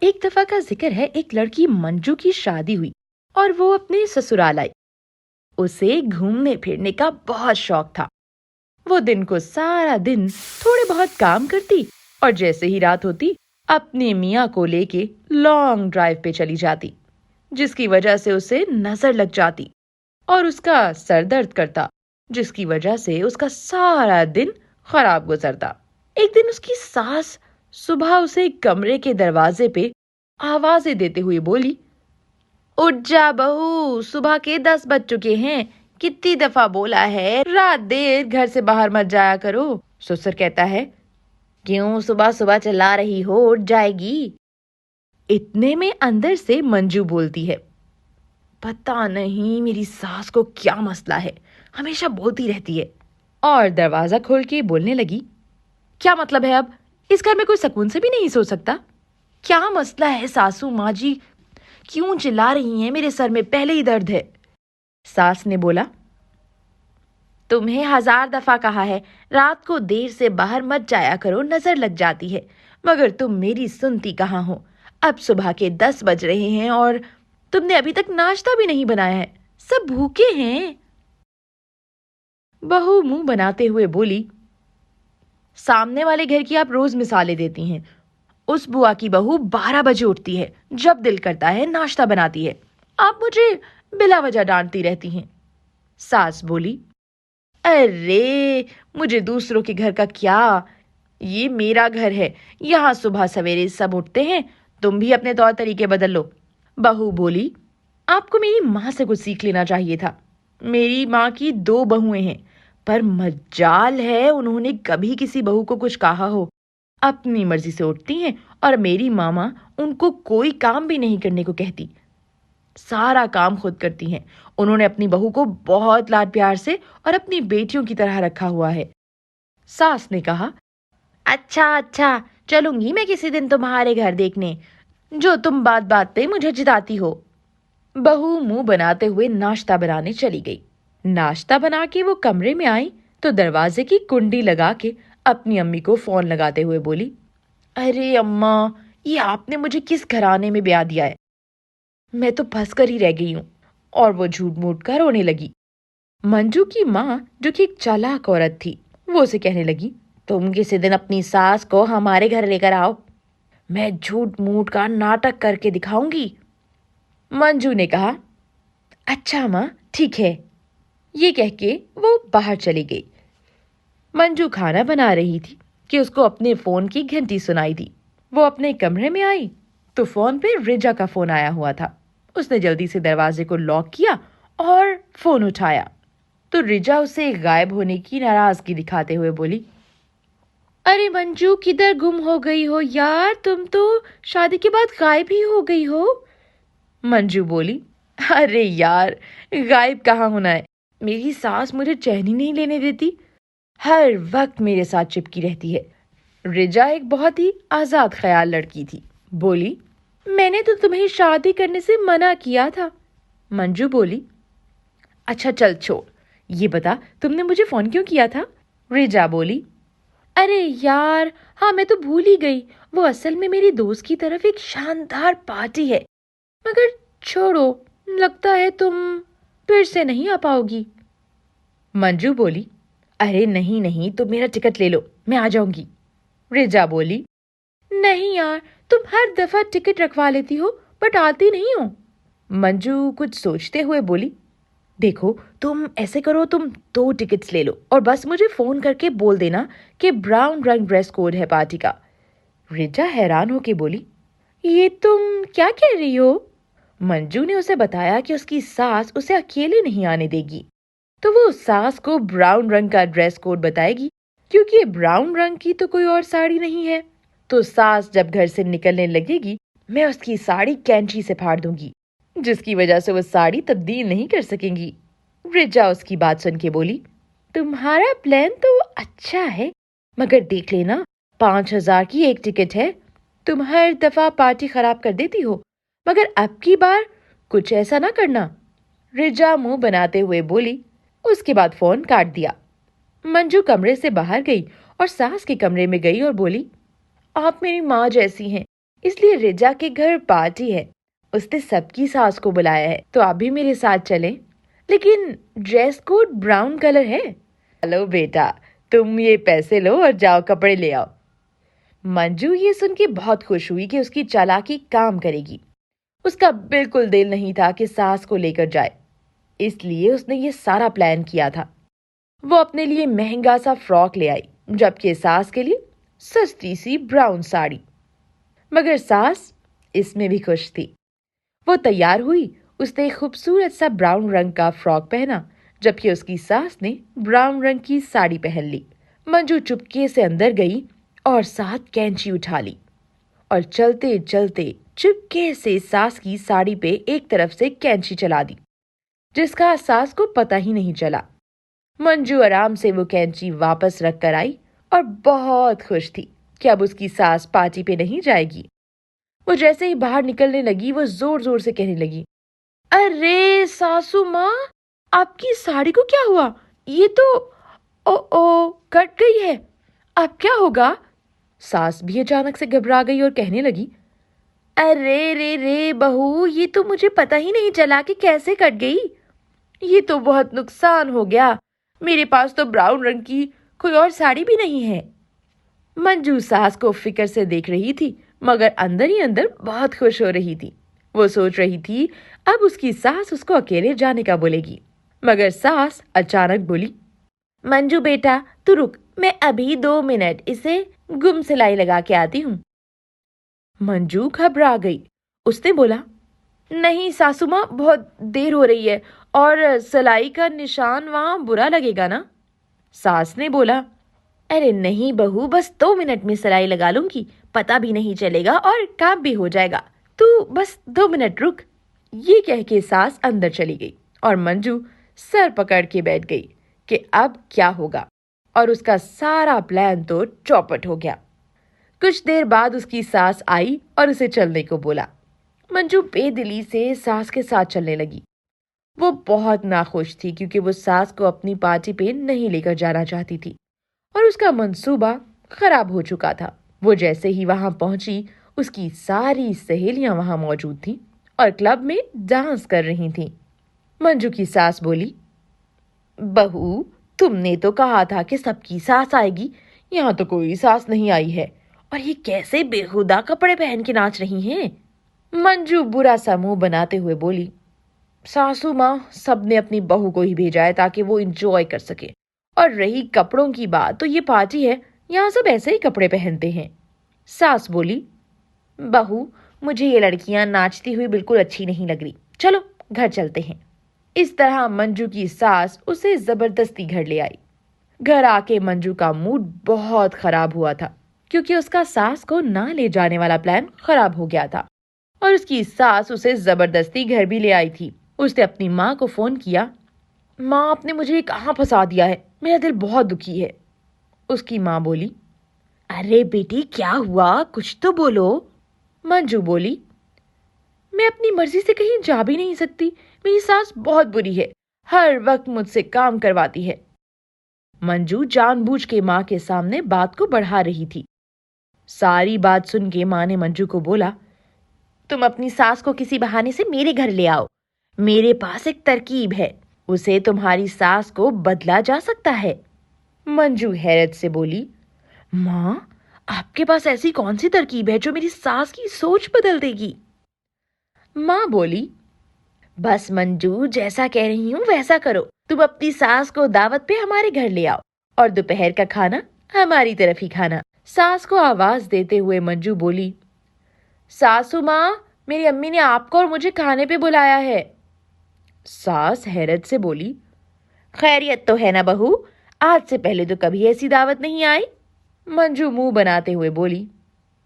एक दफा का जिक्र है, एक लड़की मंजू की शादी हुई और वो अपने ससुराल आई। उसे घूमने फिरने का बहुत शौक था। वो दिन को सारा दिन थोड़े बहुत काम करती और जैसे ही रात होती अपने मियाँ को लेके लॉन्ग ड्राइव पे चली जाती, जिसकी वजह से उसे नजर लग जाती और उसका सर दर्द करता, जिसकी वजह से उसका सारा दिन खराब गुजरता। एक दिन उसकी सास सुबह उसे कमरे के दरवाजे पे आवाजें देते हुए बोली, उठ जा बहू, सुबह के 10 बज चुके हैं। कितनी दफा बोला है रात देर घर से बाहर मत जाया करो। ससुर कहता है, क्यों सुबह सुबह चिल्ला रही हो, उठ जाएगी। इतने में अंदर से मंजू बोलती है, पता नहीं मेरी सास को क्या मसला है, हमेशा बोलती रहती है। और दरवाजा खोल के बोलने लगी, क्या मतलब है अब? इस घर में कोई सुकून से भी नहीं सो सकता? क्या मसला है सासू माँ जी? क्यों चिल्ला रही हैं? मेरे सर में पहले ही दर्द है। सास ने बोला, तुम्हें 1000 दफा कहा है रात को देर से बाहर मत जाया करो, नजर लग जाती है, मगर तुम मेरी सुनती कहाँ हो। अब सुबह के 10 बज रहे हैं और तुमने अभी तक नाश्ता भी नहीं बनाया है, सब भूखे हैं। बहू मुंह बनाते हुए बोली, सामने वाले घर की आप रोज मिसालें देती हैं। उस बुआ की बहू 12 बजे उठती है, जब दिल करता है नाश्ता बनाती है। आप मुझे बिला वजह डांटती रहती हैं। सास बोली, अरे मुझे दूसरों के घर का क्या, ये मेरा घर है, यहाँ सुबह सवेरे सब उठते हैं, तुम भी अपने तौर तरीके बदल लो। बहू बोली, आपको मेरी माँ से कुछ सीख लेना चाहिए था। मेरी माँ की 2 बहुएं हैं, पर मजाल है उन्होंने कभी किसी बहू को कुछ कहा हो। अपनी मर्जी से उठती हैं और मेरी मामा उनको कोई काम भी नहीं करने को कहती, सारा काम खुद करती हैं। उन्होंने अपनी बहू को बहुत लाड प्यार से और अपनी बेटियों की तरह रखा हुआ है। सास ने कहा, अच्छा अच्छा, चलूंगी मैं किसी दिन तुम्हारे घर देखने, जो तुम बात बात पे मुझे जिताती हो। बहू मुंह बनाते हुए नाश्ता बनाने चली गई। नाश्ता बना के वो कमरे में आई तो दरवाजे की कुंडी लगा के अपनी अम्मी को फोन लगाते हुए बोली, अरे अम्मा, ये आपने मुझे किस घराने में ब्याह दिया है? मैं तो फंस कर ही रह गई हूँ। और वो झूठ मूठ कर रोने लगी। मंजू की माँ, जो कि एक चालाक औरत थी, वो उसे कहने लगी, तुम किसी दिन अपनी सास को हमारे घर लेकर आओ, मैं झूठ मूठ का नाटक करके दिखाऊंगी। मंजू ने कहा, अच्छा माँ, ठीक है। ये कह के वो बाहर चली गई। मंजू खाना बना रही थी कि उसको अपने फोन की घंटी सुनाई दी। वो अपने कमरे में आई तो फोन पे रिजा का फोन आया हुआ था। उसने जल्दी से दरवाजे को लॉक किया और फोन उठाया तो रिजा उसे गायब होने की नाराजगी दिखाते हुए बोली, अरे मंजू, किधर गुम हो गई हो यार? तुम तो शादी के बाद गायब ही हो गई हो। मंजू बोली, अरे यार, गायब कहाँ होना है, मेरी सास मुझे चैन ही नहीं लेने देती, हर वक्त मेरे साथ चिपकी रहती है। रिजा एक बहुत ही आजाद ख्याल लड़की थी। बोली, मैंने तो तुम्हें शादी करने से मना किया था। मंजू बोली, अच्छा चल छोड़, ये बता तुमने मुझे फोन क्यों किया था? रिजा बोली, अरे यार हाँ, मैं तो भूल ही गई, वो असल में मेरी दोस्त की तरफ एक शानदार पार्टी है, मगर छोड़ो, लगता है तुम फिर से नहीं आ पाओगी। मंजू बोली, अरे नहीं नहीं, तुम मेरा टिकट ले लो, मैं आ जाऊंगी। रिजा बोली, नहीं यार, तुम हर दफा टिकट रखवा लेती हो बट आती नहीं हो। मंजू कुछ सोचते हुए बोली, देखो तुम ऐसे करो, तुम 2 टिकट्स ले लो और बस मुझे फोन करके बोल देना कि ब्राउन रंग ड्रेस कोड है पार्टी का। रिजा हैरान होके बोली, ये तुम क्या कह रही हो? मंजू ने उसे बताया कि उसकी सास उसे अकेले नहीं आने देगी, तो वो सास को ब्राउन रंग का ड्रेस कोड बताएगी, क्योंकि ब्राउन रंग की तो कोई और साड़ी नहीं है। तो सास जब घर से निकलने लगेगी, मैं उसकी साड़ी कैंची से फाड़ दूंगी, जिसकी वजह से वो साड़ी तब्दील नहीं कर सकेंगी। रिजा उसकी बात सुन के बोली, तुम्हारा प्लान तो अच्छा है, मगर देख लेना 5000 की एक टिकट है, तुम हर दफा पार्टी खराब कर देती हो, मगर अब की बार कुछ ऐसा ना करना। रिजा मुंह बनाते हुए बोली। उसके बाद फोन काट दिया। मंजू कमरे से बाहर गई और सास के कमरे में गई और बोली, आप मेरी माँ जैसी हैं, इसलिए रिजा के घर पार्टी है। उसने सबकी सास को बुलाया है, तो आप भी मेरे साथ चलें। लेकिन ड्रेस कोड ब्राउन कलर है। हेलो बेटा, तुम ये पैसे लो और जाओ कपड़े ले आओ। मंजू ये सुन के बहुत खुश हुई कि उसकी चालाकी काम करेगी। उसका बिल्कुल दिल नहीं था कि सास को लेकर जाए, इसलिए उसने ये सारा प्लान किया था। वो अपने लिए महंगा सा फ्रॉक ले आई, जबकि सास के लिए सस्ती सी ब्राउन साड़ी। मगर सास इसमें भी खुश थी। वो तैयार हुई, उसने एक खूबसूरत सा ब्राउन रंग का फ्रॉक पहना, जबकि उसकी सास ने ब्राउन रंग की साड़ी पहन ली। मंजू चुपके से अंदर गई और साथ कैंची उठा ली और चलते चलते चुपके से सास की साड़ी पे एक तरफ से कैंची चला दी, जिसका सास को पता ही नहीं चला। मंजू आराम से वो कैंची वापस रख कर आई और बहुत खुश थी कि अब उसकी सास पार्टी पे नहीं जाएगी। वो जैसे ही बाहर निकलने लगी, वो जोर जोर से कहने लगी, अरे सासू माँ, आपकी साड़ी को क्या हुआ? ये तो ओ कट गई है। अब क्या होगा? सास भी अचानक से घबरा गई और कहने लगी, अरे रे रे बहू, ये तो मुझे पता ही नहीं चला कि कैसे कट गई। ये तो बहुत नुकसान हो गया। मेरे पास तो ब्राउन रंग की कोई और साड़ी भी नहीं है। मंजू सास को फिक्र से देख रही थी, मगर अंदर ही अंदर बहुत खुश हो रही थी। वो सोच रही थी अब उसकी सास उसको अकेले जाने का बोलेगी। मगर सास अचानक बोली, मंजू बेटा तू रुक, मैं अभी 2 मिनट इसे गुम सिलाई लगा के आती हूँ। मंजू घबरा गई। उसने बोला, नहीं सासू माँ, बहुत देर हो रही है और सिलाई का निशान वहां बुरा लगेगा ना। सास ने बोला, अरे नहीं बहू, बस 2 मिनट में सिलाई लगा लूंगी, पता भी नहीं चलेगा और काम भी हो जाएगा। तू बस 2 मिनट रुक। ये कह के सास अंदर चली गई और मंजू सर पकड़ के बैठ गई कि अब क्या होगा, और उसका सारा प्लान तो चौपट हो गया। कुछ देर बाद उसकी सास आई और उसे चलने को बोला। मंजू बेदिली से सास के साथ चलने लगी। वो बहुत नाखुश थी क्योंकि वो सास को अपनी पार्टी पे नहीं लेकर जाना चाहती थी और उसका मंसूबा खराब हो चुका था। वो जैसे ही वहां पहुंची, उसकी सारी सहेलियां वहां मौजूद थीं और क्लब में डांस कर रही थीं। मंजू की सास बोली, बहू, तुमने तो कहा था कि सबकी सास आएगी, यहाँ तो कोई सास नहीं आई है और ये कैसे बेहुदा कपड़े पहन के नाच रही हैं। मंजू बुरा सा मुंह बनाते हुए बोली, सासू माँ, सबने अपनी बहू को ही भेजा है ताकि वो इंजॉय कर सके, और रही कपड़ों की बात, तो ये पार्टी है, यहाँ सब ऐसे ही कपड़े पहनते हैं। सास बोली, बहू, मुझे ये लड़कियां नाचती हुई बिल्कुल अच्छी नहीं लग रही, चलो घर चलते हैं। इस तरह मंजू की सास उसे जबरदस्ती घर ले आई। घर आके मंजू का मूड बहुत खराब हुआ था क्योंकि उसका सास को ना ले जाने वाला प्लान खराब हो गया था और उसकी सास उसे जबरदस्ती घर भी ले आई थी। उसने अपनी माँ को फोन किया, माँ, आपने मुझे कहाँ फंसा दिया है, मेरा दिल बहुत दुखी है। उसकी माँ बोली, अरे बेटी क्या हुआ, कुछ तो बोलो। मंजू बोली, मैं अपनी मर्जी से कहीं जा भी नहीं सकती, मेरी सास बहुत बुरी है, हर वक्त मुझसे काम करवाती है। मंजू जानबूझ के माँ के सामने बात को बढ़ा रही थी। सारी बात सुन के माँ ने मंजू को बोला, तुम अपनी सास को किसी बहाने से मेरे घर ले आओ। मेरे पास एक तरकीब है, उसे तुम्हारी सास को बदला जा सकता है। मंजू हैरत से बोली, माँ, आपके पास ऐसी कौन सी तरकीब है जो मेरी सास की सोच बदल देगी? माँ बोली, बस मंजू, जैसा कह रही हूँ वैसा करो। तुम अपनी सास को दावत पे हमारे घर ले आओ और दोपहर का खाना हमारी तरफ ही खाना। सास को आवाज देते हुए मंजू बोली, सासू माँ, मेरी अम्मी ने आपको और मुझे खाने पे बुलाया है। सास हैरत से बोली, खैरियत तो है ना बहू, आज से पहले तो कभी ऐसी दावत नहीं आई। मंजू मुंह बनाते हुए बोली,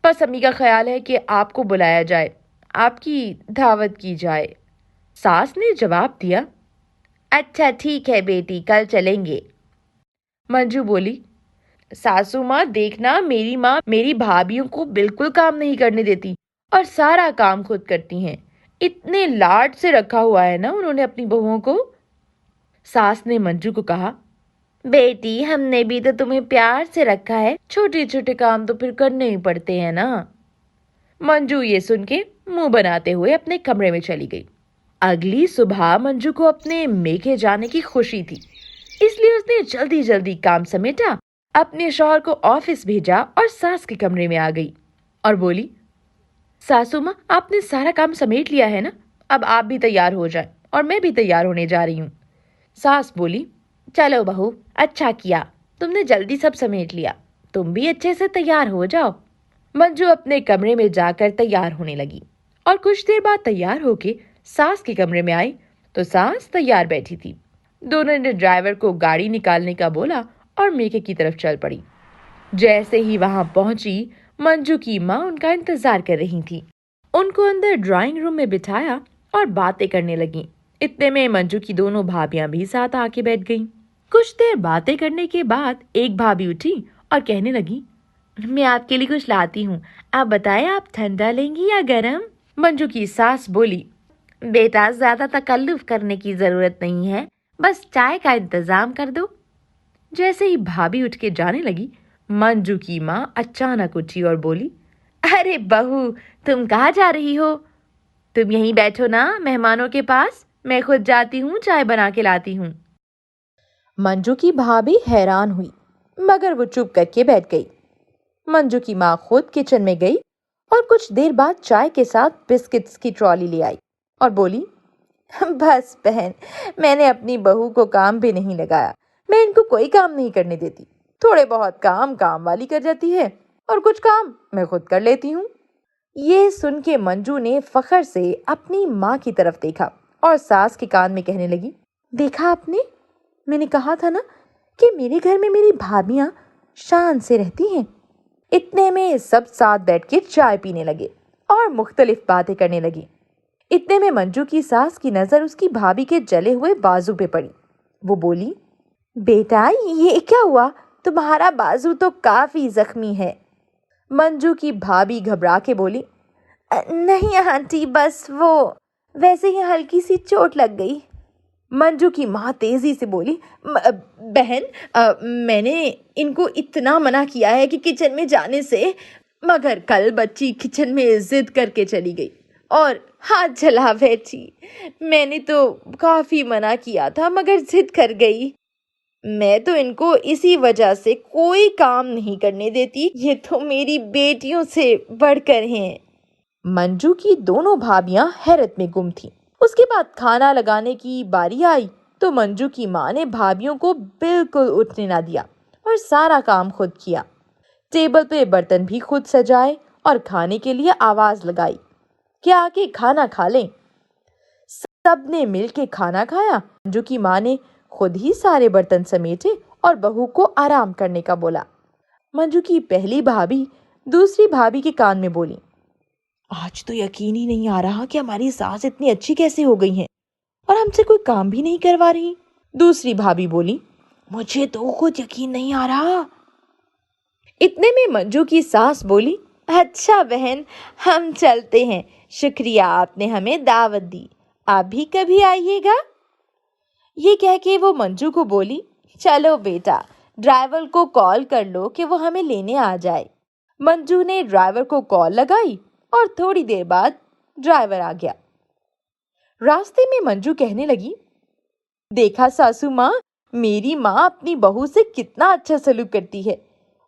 बस अम्मी का ख्याल है कि आपको बुलाया जाए, आपकी दावत की जाए। सास ने जवाब दिया, अच्छा ठीक है बेटी, कल चलेंगे। मंजू बोली, सासू माँ देखना, मेरी माँ मेरी भाभियों को बिल्कुल काम नहीं करने देती और सारा काम खुद करती हैं। इतने लाड से रखा हुआ है ना उन्होंने अपनी बहुओं को। सास ने मंजू को कहा, बेटी, हमने भी तो तुम्हें प्यार से रखा है, छोटे छोटे काम तो फिर करने ही पड़ते हैं ना। मंजू ये सुन के मुंह बनाते हुए अपने कमरे में चली गई। अगली सुबह मंजू को अपने मेके जाने की खुशी थी, इसलिए उसने जल्दी जल्दी काम समेटा, अपने शौहर को ऑफिस भेजा और सास के कमरे में आ गई और बोली, सासू माँ आपने सारा काम समेट लिया है ना, अब आप भी तैयार हो जाए और मैं भी तैयार होने जा रही हूँ। सास बोली, चलो बहू, अच्छा किया, तुमने जल्दी सब समेट लिया, तुम भी अच्छे से तैयार हो जाओ। मंजू अपने कमरे में जाकर तैयार होने लगी और कुछ देर बाद तैयार होके सास के कमरे में आई तो सास तैयार बैठी थी। दोनों ने ड्राइवर को गाड़ी निकालने का बोला और मेके की तरफ चल पड़ी। जैसे ही वहां पहुंची, मंजू की माँ उनका इंतजार कर रही थी। उनको अंदर ड्राइंग रूम में बिठाया और बातें करने लगी। इतने में मंजू की दोनों भाभियां भी साथ आके बैठ गईं। कुछ देर बातें करने के बाद एक भाभी उठी और कहने लगी, मैं आपके लिए कुछ लाती हूँ, आप बताएं आप ठंडा लेंगी या गरम? मंजू की सास बोली, बेटा ज्यादा तकल्लुफ करने की जरूरत नहीं है, बस चाय का इंतजाम कर दो। जैसे ही भाभी उठ के जाने लगी, मंजू की माँ अचानक उठी और बोली, अरे बहू, तुम कहाँ जा रही हो? तुम यहीं बैठो ना मेहमानों के पास, मैं खुद जाती हूँ, चाय बना के लाती हूँ। मंजू की भाभी हैरान हुई, मगर वो चुप करके बैठ गई। मंजू की माँ खुद किचन में गई और कुछ देर बाद चाय के साथ बिस्किट्स की ट्रॉली ले आई और बोली, बस बहन, मैंने अपनी बहू को काम भी नहीं लगाया, मैं इनको कोई काम नहीं करने देती, थोड़े बहुत काम काम वाली कर जाती है और कुछ काम मैं खुद कर लेती हूँ। ये सुन के मंजू ने फखर से अपनी माँ की तरफ देखा और सास के कान में कहने लगी, देखा आपने, मैंने कहा था ना कि मेरे घर में मेरी भाभियां शान से रहती हैं। इतने में सब साथ बैठ के चाय पीने लगे और मुख्तलिफ बातें करने लगी। इतने में मंजू की सास की नजर उसकी भाभी के जले हुए बाजू पे पड़ी। वो बोली, बेटा ये क्या हुआ, तुम्हारा बाजू तो काफी जख्मी है। मंजू की भाभी घबरा के बोली, नहीं आंटी, बस वो वैसे ही हल्की सी चोट लग गई। मंजू की माँ तेजी से बोली, बहन, मैंने इनको इतना मना किया है कि किचन में जाने से, मगर कल बच्ची किचन में जिद करके चली गई और हाथ जला बैठी। मैंने तो काफी मना किया था मगर जिद कर गई। मैं तो इनको इसी वजह से कोई काम नहीं करने देती, ये तो मेरी बेटियों से बढ़कर हैं। मंजू की दोनों भाभियां हैरत में गुम थीं। उसके बाद खाना लगाने की बारी आई तो मंजू की माँ ने भाभियों को बिल्कुल उठने ना दिया और सारा काम खुद किया। टेबल पे बर्तन भी खुद सजाए और खाने के लिए आवाज लगाई कि आके खाना खा लें। सबने मिलके खाना खाया। मंजू की माँ ने खुद ही सारे बर्तन समेटे और बहू को आराम करने का बोला। मंजू की पहली भाभी दूसरी भाभी के कान में बोली, आज तो यकीन ही नहीं आ रहा कि हमारी सास इतनी अच्छी कैसे हो गई हैं और हमसे कोई काम भी नहीं करवा रही। दूसरी भाभी बोली, मुझे तो खुद यकीन नहीं आ रहा। इतने में मंजू की सास बोली, अच्छा बहन, हम चलते हैं, शुक्रिया आपने हमें दावत दी, आप भी कभी आइएगा। ये कह के वो मंजू को बोली, चलो बेटा, ड्राइवर को कॉल कर लो कि वो हमें लेने आ जाए। मंजू ने ड्राइवर को कॉल लगाई और थोड़ी देर बाद ड्राइवर आ गया। रास्ते में मंजू कहने लगी, देखा सासू माँ, मेरी माँ अपनी बहू से कितना अच्छा सलूक करती है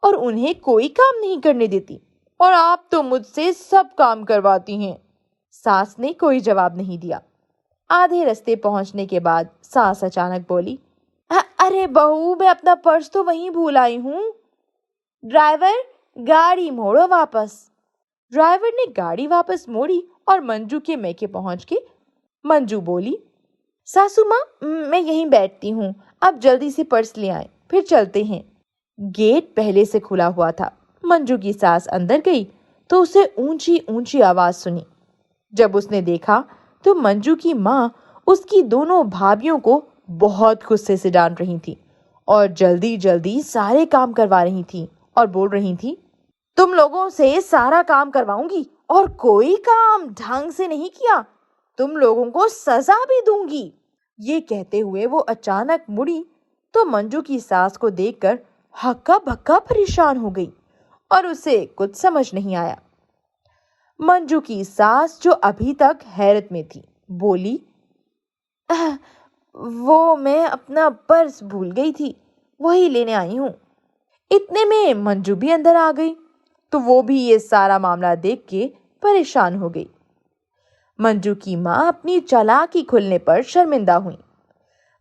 और उन्हें कोई काम नहीं करने देती, और आप तो मुझसे सब काम करवाती हैं। सास ने कोई जवाब नहीं दिया। आधे रास्ते पहुंचने के बाद सास अचानक बोली, अरे बहू, मैं अपना पर्स तो वहीं भूल आई हूँ। ड्राइवर, गाड़ी मोड़ो वापस। ड्राइवर ने गाड़ी वापस मोड़ी और मंजू के मेके पहुंच के मंजू बोली, सासू माँ, मैं यहीं बैठती हूँ, आप जल्दी से पर्स ले आए, फिर चलते हैं। गेट पहले से खुला हुआ था। मंजू की सास अंदर गई तो उसे ऊंची ऊंची आवाज सुनी। जब उसने देखा तो मंजू की माँ उसकी दोनों भाभियों को बहुत गुस्से से डांट रही थी और जल्दी जल्दी सारे काम करवा रही थी और बोल रही थी, तुम लोगों से सारा काम करवाऊंगी और कोई काम ढंग से नहीं किया, तुम लोगों को सजा भी दूंगी। ये कहते हुए वो अचानक मुड़ी तो मंजू की सास को देखकर हक्का बक्का परेशान हो गई और उसे कुछ समझ नहीं आया। मंजू की सास, जो अभी तक हैरत में थी, बोली, "आह, वो मैं अपना पर्स भूल गई थी, वही लेने आई हूँ।" इतने में मंजू भी अंदर आ गई, तो वो भी ये सारा मामला देख के परेशान हो गई। मंजू की माँ अपनी चालाकी खुलने पर शर्मिंदा हुई।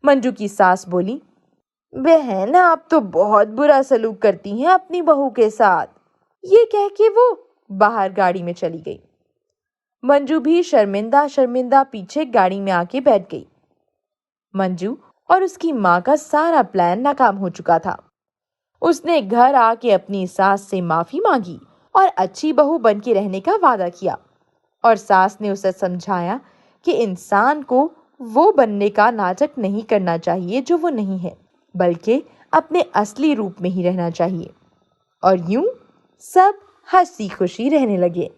मंजू की सास बोली, बहन आप तो बहुत बुरा सलूक करती हैं अपनी बहू के साथ। ये कह के वो बाहर गाड़ी में चली गई। मंजू भी शर्मिंदा शर्मिंदा पीछे गाड़ी में आके बैठ गई। मंजू और उसकी माँ का सारा प्लान नाकाम हो चुका था। उसने घर आके अपनी सास से माफी मांगी और अच्छी बहू बन के रहने का वादा किया, और सास ने उसे समझाया कि इंसान को वो बनने का नाटक नहीं करना चाहिए जो वो नहीं है, बल्कि अपने असली रूप में ही रहना चाहिए। और यूं सब हंसी खुशी रहने लगे।